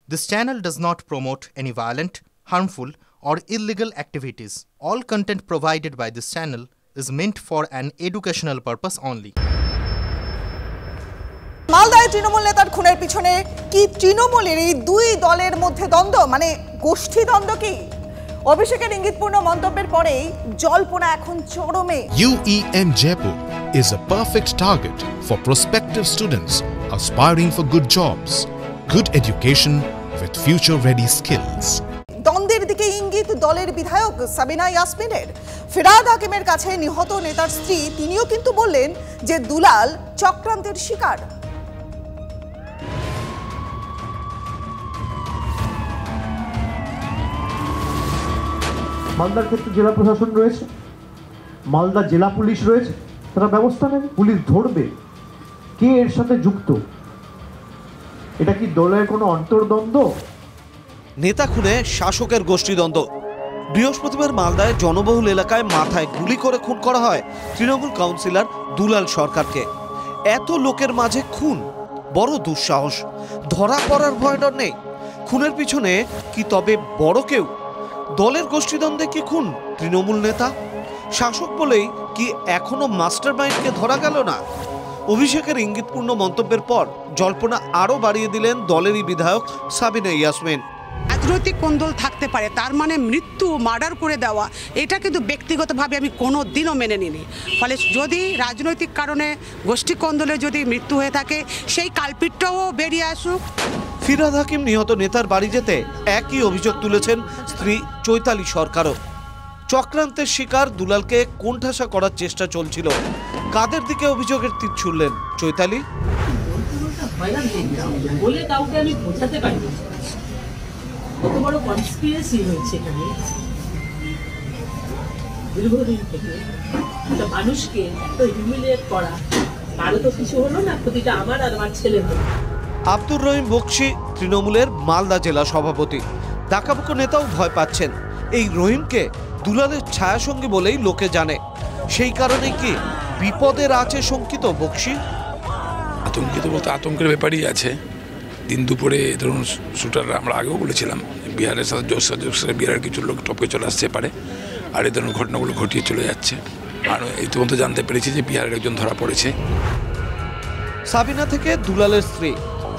This channel does not promote any violent, harmful, or illegal activities. All content provided by this channel is meant for an educational purpose only. মালদায় তৃণমূল নেতার খুনের পিছনে কি তৃণমূলের এই দুই দলের মধ্যে দ্বন্দ্ব, মানে গোষ্ঠী দ্বন্দ্ব কি? অভিষেকের ইঙ্গিতপূর্ণ মন্তব্যের পরেই জল্পনা এখন চরমে। UEM Jaipur is a perfect target for prospective students aspiring for good jobs, good education with future-ready skills. দ্বন্দ্বের দিকে ইঙ্গিত দলের বিধায়ক সাবিনা ইয়াসমিনের। ফিরহাদ হাকিমের কাছে নিহত নেতার স্ত্রী তিনিও কিন্তু বললেন যে দুলাল চক্রান্তের শিকার। মালদার ক্ষেত্রে জেলা প্রশাসন রয়েছে, মালদা জেলা পুলিশ রয়েছে, তারা ব্যবস্থা নেবে, পুলিশ ধরবে কে এর সাথে যুক্ত। এটা কি দলের কোনো অন্তর্দ্বন্দ্ব? নেতা খুনে শাসকের গোষ্ঠীদ্বন্দ্ব। বৃহস্পতিবার মালদায় জনবহুল এলাকায় মাথায় গুলি করে খুন করা হয় তৃণমূল কাউন্সিলর দুলাল সরকারকে। এত লোকের মাঝে খুন, বড় দুঃসাহস। ধরা পড়ার ভয় ডর নেই। খুনের পিছনে কি তবে বড় কেউ? দলের গোষ্ঠীদ্বন্দ্বে কি খুন তৃণমূল নেতা? শাসক বলেই কি এখনো মাস্টার মাইন্ডকে ধরা গেল না? অভিষেকের ইঙ্গিতপূর্ণ মন্তব্যের পর জল্পনা আরও বাড়িয়ে দিলেন দলেরই বিধায়ক সাবিনা ইয়াসমিন। রাজনৈতিক কোন্দল থাকতে পারে, তার মানে মৃত্যু, মার্ডার করে দেওয়া, এটা কিন্তু ব্যক্তিগতভাবে আমি কোনো দিনও মেনে নিইনি। ফলে যদি রাজনৈতিক কারণে গোষ্ঠী কোন্দলে যদি মৃত্যু হয়ে থাকে, সেই কালপিটটাও বেরিয়ে আসুক। ফিরহাদ হাকিম নিহত নেতার বাড়ি যেতে একই অভিযোগ তুলেছেন স্ত্রী চৈতালি সরকারও। চক্রান্তের শিকার দুলালকে কোণঠাসা করার চেষ্টা চলছিল। কাদের দিকে অভিযোগের তীর ছুড়লেন চৈতালি? বলে কাউকে আমি বোঝাতে পারি না কত বড় কনস্পিরেসি হয়েছে এখানে দীর্ঘদিন থেকে। একটা মানুষকে এত হিউমিলিয়েট করা, কারো তো কিছু হলো না, ক্ষতিটা আমার আর আমার ছেলে হলো। আব্দুর রহিম বকশি তৃণমূলের মালদা জেলা সভাপতি। ডাকাবুকো নেতাও ভয় পাচ্ছেন। এই রহিমকে দুলালের ছায়াসঙ্গী বলেই লোকে জানে। সেই কারণে কি বিপদের আছে শঙ্কিত বকশি? আতঙ্কিত বলতে আতঙ্কের ব্যাপারই আছে। দিন দুপুরে ধরুন শুটাররা, আমরা আগেও বলেছিলাম, বিহারের সাথে জোরসাজোর বিহারের কিছু লোক টপকে চলে আসতে পারে, আর এই ধরনের ঘটনাগুলো ঘটিয়ে চলে যাচ্ছে। আর ইতিমধ্যে জানতে পেরেছি যে বিহারের একজন ধরা পড়েছে। সাবিনা থেকে দুলালের স্ত্রী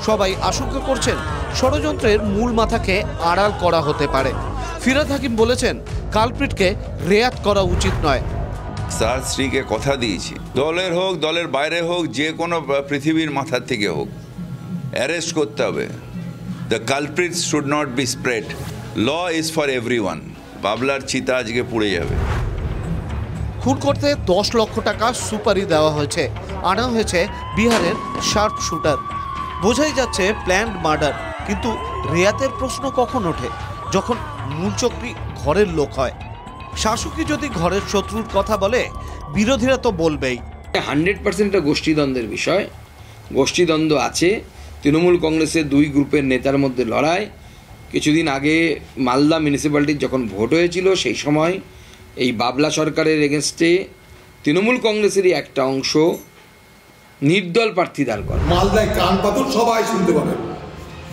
সবাই আশঙ্কা করছেন ষড়যন্ত্রের মূল মাথাকে আড়াল করা হতে পারে। ফিরহাদ হাকিম বলেছেন কালপ্রিটকে রেয়াত করা উচিত নয়। তার স্ত্রীকে কথা দিয়েছি, দলের হোক দলের বাইরে হোক, যে কোনো পৃথিবীর মাথার থেকে হোক, অ্যারেস্ট করতে হবে। The culprits should not be spread. Law is for everyone. বাবলার চিতা আজকে পুড়ে যাবে। খুন করতে 10 লক্ষ টাকা সুপারি দেওয়া হয়েছে। আনা হয়েছে বিহারের শার্প শুটার। বোঝাই যাচ্ছে প্ল্যান্ড মার্ডার। কিন্তু রেয়াতের প্রশ্ন কখন ওঠে? যখন মূল চক্রী ঘরের লোক হয়। শাসকই যদি ঘরের শত্রুর কথা বলে, বিরোধীরা তো বলবেই। 100% গোষ্ঠীদ্বন্দ্বের বিষয়। গোষ্ঠীদ্বন্দ্ব আছে। তৃণমূল কংগ্রেসের দুই গ্রুপের নেতার মধ্যে লড়াই। কিছুদিন আগে মালদা মিউনিসিপ্যালিটির যখন ভোট হয়েছিল, সেই সময় এই বাবলা সরকারের এগেনস্টে তৃণমূল কংগ্রেসেরই একটা অংশ নির্দল প্রার্থী দাঁড় করে। মালদায় কান পাথর সবাই শুনতে পাবেন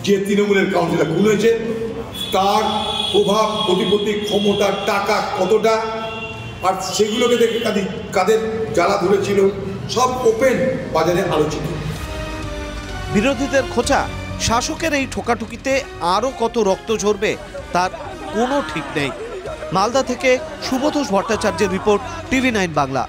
যে তৃণমূলের কাউন্সিলর খুন হয়েছে, তার প্রভাব, প্রতিপত্তি, ক্ষমতা, টাকা কতটা, আর সেগুলোকে দেখে কাদের যারা ধরেছিল সব ওপেন বাজারে আলোচিত। বিরোধীদের খোঁচা, শাসকের এই ঠোকাঠুকিতে আরও কত রক্ত ঝরবে তার কোনো ঠিক নেই। মালদা থেকে শুভতোষ ভট্টাচার্যের রিপোর্ট, TV9 বাংলা।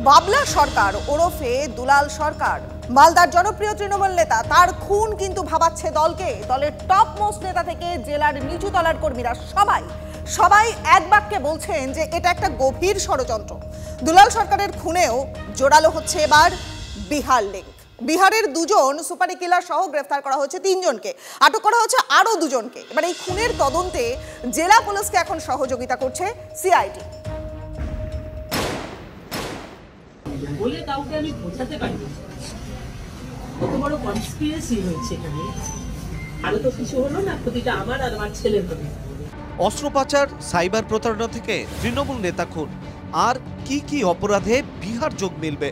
বাবলা সরকার ওরফে দুলাল সরকার মালদার জনপ্রিয় তৃণমূল নেতা। তার খুন কিন্তু ভাবাচ্ছে দলকে। দলের টপ মোস্ট নেতা থেকে জেলার নিচু তলার কর্মীরা সবাই এক বাক্যে বলছেন যে এটা একটা গভীর ষড়যন্ত্র। দুলাল সরকারের খুনেও জোরালো হচ্ছে এবার বিহার লিঙ্ক। বিহারের 2জন সুপারি কিলার সহ গ্রেফতার করা হয়েছে 3 জনকে, আটক করা হচ্ছে আরও 2 জনকে। এবার এই খুনের তদন্তে জেলা পুলিশকে এখন সহযোগিতা করছে CID। বলে কাউকে আমি বোঝাতে পারি না কত বড় কনস্পিরেসি হয়েছে এখানে। কারো তো কিছু হলো না, ক্ষতিটা আমার আর আমার ছেলে হলো। অস্ত্র পাচার, সাইবার প্রতারণা থেকে তৃণমূল নেতা খুন, আর কি কি অপরাধে বিহার যোগ মিলবে?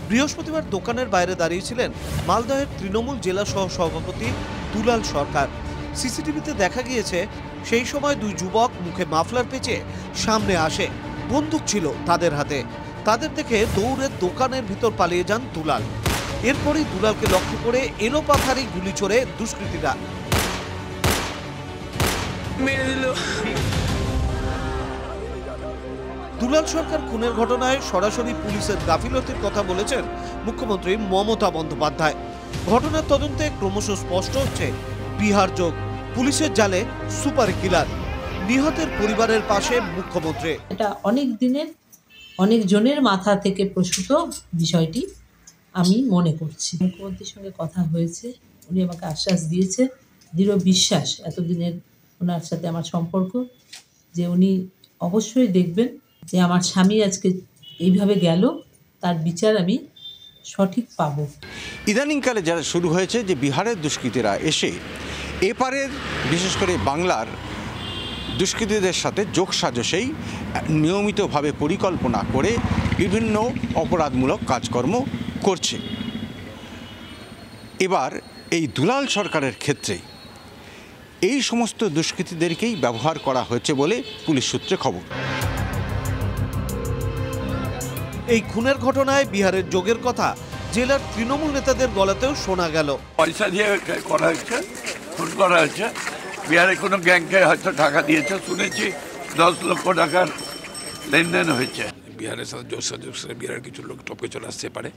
বৃহস্পতিবার দোকানের বাইরে দাঁড়িয়েছিলেন মালদহের তৃণমূল জেলা সহ সভাপতি দুলাল সরকার। সিসিটিভিতে দেখা গিয়েছে সেই সময় দুই যুবক মুখে মাফলার পেঁচিয়ে সামনে আসে, বন্দুক ছিল তাদের হাতে। তাদের দেখে দৌড়ে দোকানের ভিতর পালিয়ে যান দুলাল। এরপরই দুলালকে লক্ষ্য করে এলোপাথারি গুলি ছোড়ে দুষ্কৃতীরা। দুলাল সরকার খুনের ঘটনায় সরাসরি পুলিশের গাফিলতির কথা বলেছেন মুখ্যমন্ত্রী মমতা বন্দ্যোপাধ্যায়। ঘটনার তদন্তে ক্রমশ স্পষ্ট হচ্ছে বিহার যোগ, পুলিশের জালে সুপার কিলার। নিহতের পরিবারের পাশে মুখ্যমন্ত্রী। এটা অনেক দিনের অনেক জনের মাথা থেকে প্রসূত বিষয়টি আমি মনে করছি। মুখ্যমন্ত্রীর সঙ্গে কথা হয়েছে, উনি আমাকে আশ্বাস দিয়েছে, দৃঢ় বিশ্বাস এতদিনের ওনার সাথে আমার সম্পর্ক, যে উনি অবশ্যই দেখবেন যে আমার স্বামী আজকে এইভাবে গেল, তার বিচার আমি সঠিক পাব। ইদানিংকালে যারা শুরু হয়েছে যে বিহারের দুষ্কৃতীরা এসে এপারের বিশেষ করে বাংলার দুষ্কৃতীদের সাথে যোগসাজশেই নিয়মিতভাবে পরিকল্পনা করে বিভিন্ন অপরাধমূলক কাজকর্ম করছে। এবার এই দুলাল সরকারের ক্ষেত্রে এই সমস্ত দুষ্কৃতীদেরকেই ব্যবহার করা হয়েছে বলে পুলিশ সূত্রে খবর। এই খুনের ঘটনায় বিহারের যোগের কথা জেলার তৃণমূল নেতাদের গলাতেও শোনা গেল। পয়সা দিয়ে করা হয়েছে, খুন করা হয়েছে। বিহারে কোনো গ্যাংকে হয়তো টাকা দিয়েছে, শুনেছি 10 লক্ষ টাকার লেনদেন হয়েছে। বিহারের সাথে যোগসাজশের বিহারের কিছু লোক টপকে চলে আসতে পারে,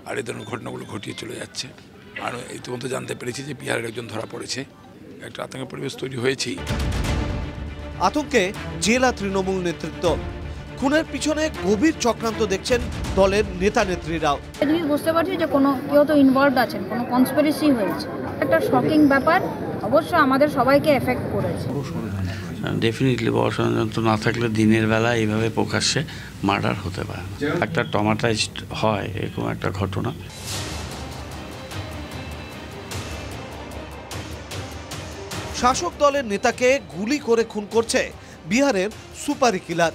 আর এই ধরনের ঘটনাগুলো ঘটিয়ে চলে যাচ্ছে। আর ইতিমধ্যে জানতে পেরেছি যে বিহারের একজন ধরা পড়েছে। একটা আতঙ্কের পরিবেশ তৈরি হয়েছেই। আতঙ্কে জেলা তৃণমূল নেতৃত্ব। খুনের পিছনে গভীর চক্রান্ত দেখছেন দলের নেতা নেত্রীরাও। আমি বুঝতে পারছি যে কোনো কেউ তো ইনভলভড আছেন, কোনো কনস্পিরেসি হয়েছে। একটা শকিং ব্যাপার, অবশ্য আমাদের সবাইকে এফেক্ট করেছে। ডেফিনেটলি বড় ষড়যন্ত্র না থাকলে দিনের বেলা এইভাবে প্রকাশ্যে মার্ডার হতে পারে না। একটা ট্রমাটাইজড হয় এরকম একটা ঘটনা। শাসক দলের নেতাকে গুলি করে খুন করছে বিহারের সুপারি কিলার।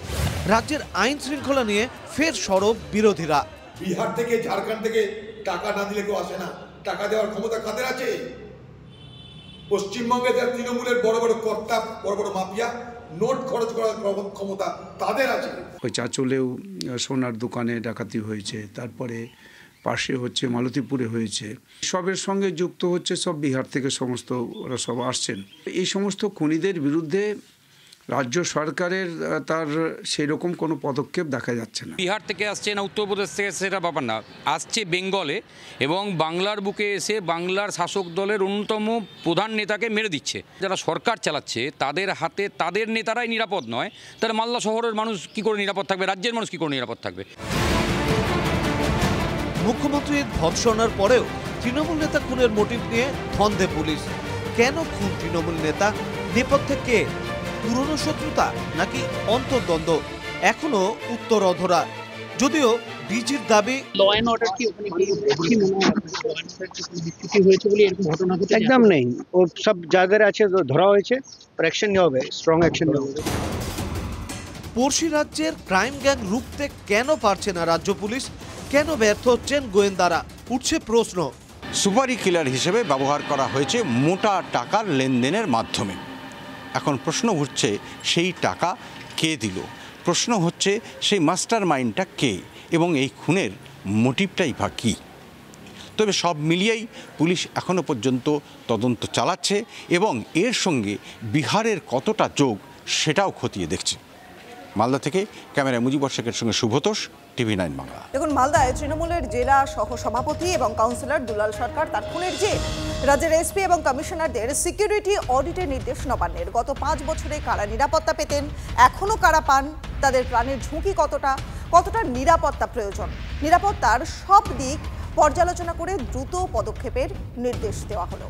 রাজ্যের আইন শৃঙ্খলা নিয়ে ফের সরব বিরোধীরা। বিহার থেকে ঝাড়খণ্ড থেকে টাকা না দিলে কেউ আসে না। টাকা দেওয়ার ক্ষমতা কাদের আছে? পশ্চিমবঙ্গে যারা তৃণমূলের বড় বড় কর্তা, বড় বড় মাফিয়া, নোট খরচ করার ক্ষমতা তাদের আছে। ওই চাঁচলেও সোনার দোকানে ডাকাতি হয়েছে, তারপরে পাশে হচ্ছে মালতীপুরে হয়েছে। সবের সঙ্গে যুক্ত হচ্ছে সব বিহার থেকে, সমস্ত ওরা সব আসছেন। এই সমস্ত খুনিদের বিরুদ্ধে রাজ্য সরকারের তার সেই রকম কোনো পদক্ষেপ দেখা যাচ্ছে না। বিহার থেকে আসছে না উত্তরপ্রদেশ থেকে, সেটা ব্যাপার না, আসছে বেঙ্গলে এবং বাংলার বুকে এসে বাংলার শাসক দলের অন্যতম প্রধান নেতাকে মেরে দিচ্ছে। যারা সরকার চালাচ্ছে তাদের হাতে তাদের নেতারাই নিরাপদ নয়, তাহলে মালদা শহরের মানুষ কি করে নিরাপদ থাকবে, রাজ্যের মানুষ কি করে নিরাপদ থাকবে? মুখ্যমন্ত্রীর ধর্ষণের পরেও তৃণমূল নেতা খুনের মোটিভ নিয়ে ধন্দে পুলিশ। কেন খুন তৃণমূল নেতা? নেপথ্যে কে? পুরনো শত্রুতা নাকি অন্তর্দ্বন্দ্ব? এখনো উত্তর অধরা। যদিও ডিজির দাবি ল অ্যান্ড অর্ডার কি ওখানে হয়েছে বলে এরকম ঘটনা হতে একদম নেই। ও সব জায়গায় আছে, ধরা হয়েছে, অ্যাকশন নেওয়া হবে, স্ট্রং অ্যাকশন নেওয়া হবে। পড়শি রাজ্যের ক্রাইম গ্যাং রুখতে কেন পারছে না রাজ্য পুলিশ? কেন ব্যর্থ হচ্ছেন গোয়েন্দারা? উঠছে প্রশ্ন। সুপারি কিলার হিসেবে ব্যবহার করা হয়েছে মোটা টাকার লেনদেনের মাধ্যমে। এখন প্রশ্ন উঠছে সেই টাকা কে দিল? প্রশ্ন হচ্ছে সেই মাস্টার মাইন্ডটা কে এবং এই খুনের মোটিভটাই বা কী? তবে সব মিলিয়েই পুলিশ এখনও পর্যন্ত তদন্ত চালাচ্ছে এবং এর সঙ্গে বিহারের কতটা যোগ সেটাও খতিয়ে দেখছে। মালদা থেকে ক্যামেরায় মুজিবর শেখের সঙ্গে শুভতোষ, TV9 বাংলা। দেখুন, মালদায় তৃণমূলের জেলা সহ সভাপতি এবং কাউন্সিলর দুলাল সরকার তার খুনের জের। রাজ্যের এসপি এবং কমিশনারদের সিকিউরিটি অডিটের নির্দেশ নবান্নের। গত 5 বছরে কারা নিরাপত্তা পেতেন, এখনও কারা পান, তাদের প্রাণের ঝুঁকি কতটা নিরাপত্তা প্রয়োজন, নিরাপত্তার সব দিক পর্যালোচনা করে দ্রুত পদক্ষেপের নির্দেশ দেওয়া হলো।